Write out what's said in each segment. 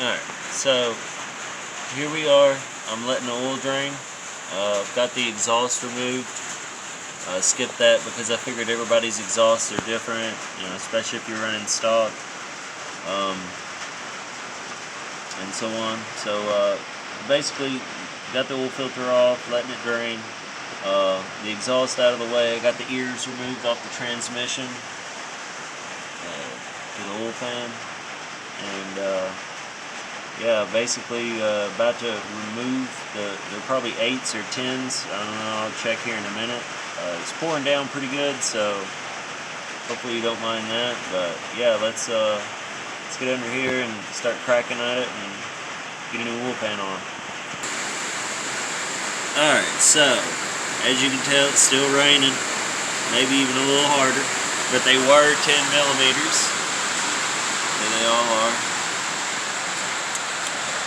Alright, so here we are. I'm letting the oil drain. I've got the exhaust removed. Skipped that because I figured everybody's exhausts are different, especially if you're running stock, and so on. So basically, got the oil filter off, letting it drain. The exhaust out of the way. I got the ears removed off the transmission to the oil pan, and yeah, basically about to remove they're probably 8s or 10s. I don't know. I'll check here in a minute. It's pouring down pretty good, so hopefully you don't mind that. But yeah, let's get under here and start cracking at it and get a new oil pan on. Alright, so as you can tell, it's still raining, maybe even a little harder, but they were 10 millimeters, and they all are.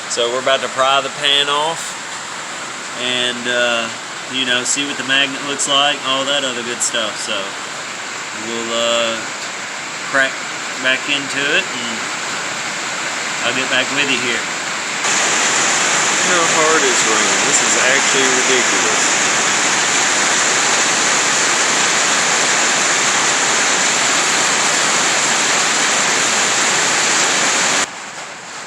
So we're about to pry the pan off and see what the magnet looks like, all that other good stuff. So we'll crack back into it and I'll get back with you here. How hard it's raining. This is actually ridiculous.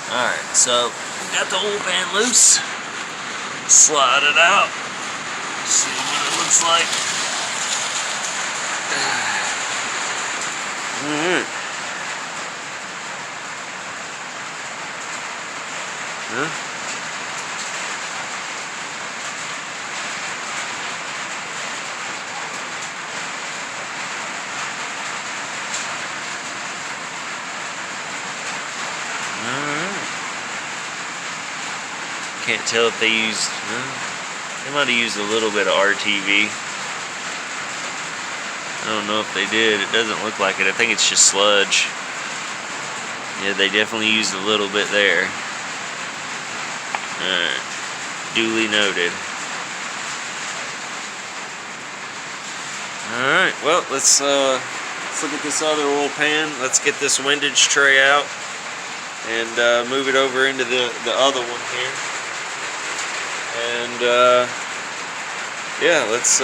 Alright, so got the oil pan loose. Slide it out. See what it looks like. Alright. Huh? Can't tell if they used, they might have used a little bit of RTV. I don't know if they did. It doesn't look like it. I think it's just sludge. Yeah, they definitely used a little bit there. Alright, duly noted. Alright, well, let's look at this other oil pan. Let's get this windage tray out and move it over into the other one here. And yeah, let's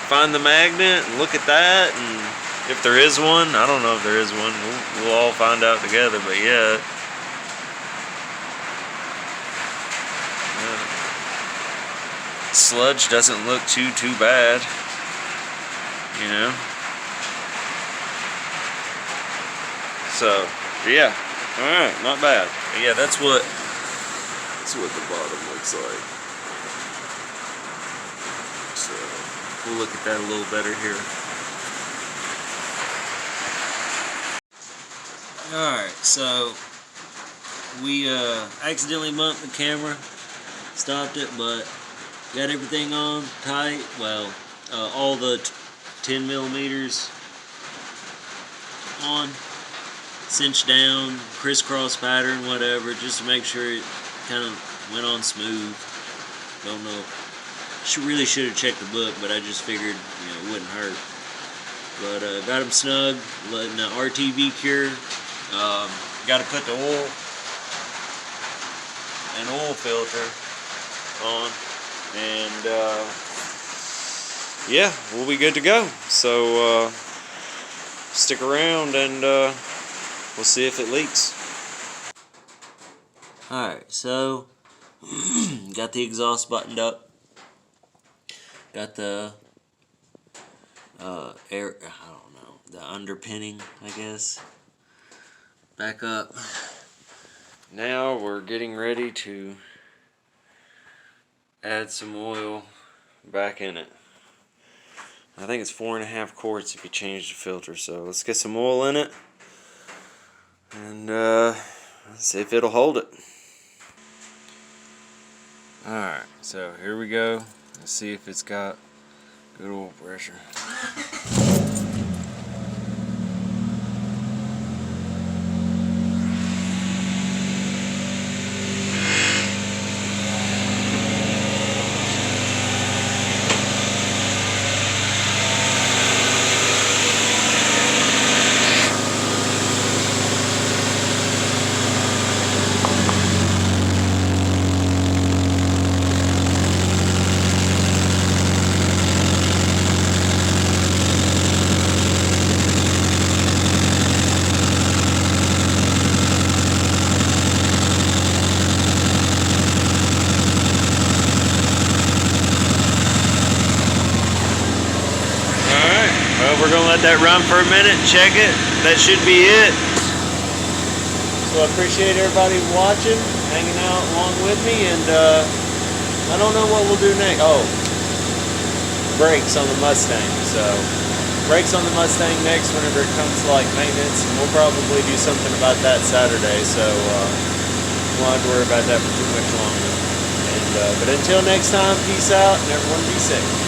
find the magnet and look at that, and if there is one. I don't know if there is one. We'll all find out together, but yeah. Sludge doesn't look too bad, So, yeah. Alright, not bad. But yeah, that's what the bottom looks like. So we'll look at that a little better here. Alright, so we accidentally bumped the camera, stopped it, but got everything on tight. Well, all the 10 millimeters on, cinched down, crisscross pattern, whatever, just to make sure it kind of went on smooth. Don't know. Really should have checked the book, but I just figured it wouldn't hurt. But got them snug, letting the RTV cure. Got to put the oil filter on, and yeah, we'll be good to go. So stick around and we'll see if it leaks. Alright, so got the exhaust buttoned up. Got the air, I don't know, the underpinning, I guess, back up. Now we're getting ready to add some oil back in it. I think it's 4.5 quarts if you change the filter. So let's get some oil in it and let's see if it'll hold it. Alright, so here we go. Let's see if it's got good oil pressure. let that run for a minute, check it. That should be it. So I appreciate everybody watching, hanging out along with me, and I don't know what we'll do next. Oh, brakes on the Mustang. So brakes on the Mustang next whenever it comes to like maintenance, and we'll probably do something about that Saturday. So won't have to worry about that for too much longer. And but until next time, peace out, and everyone be safe.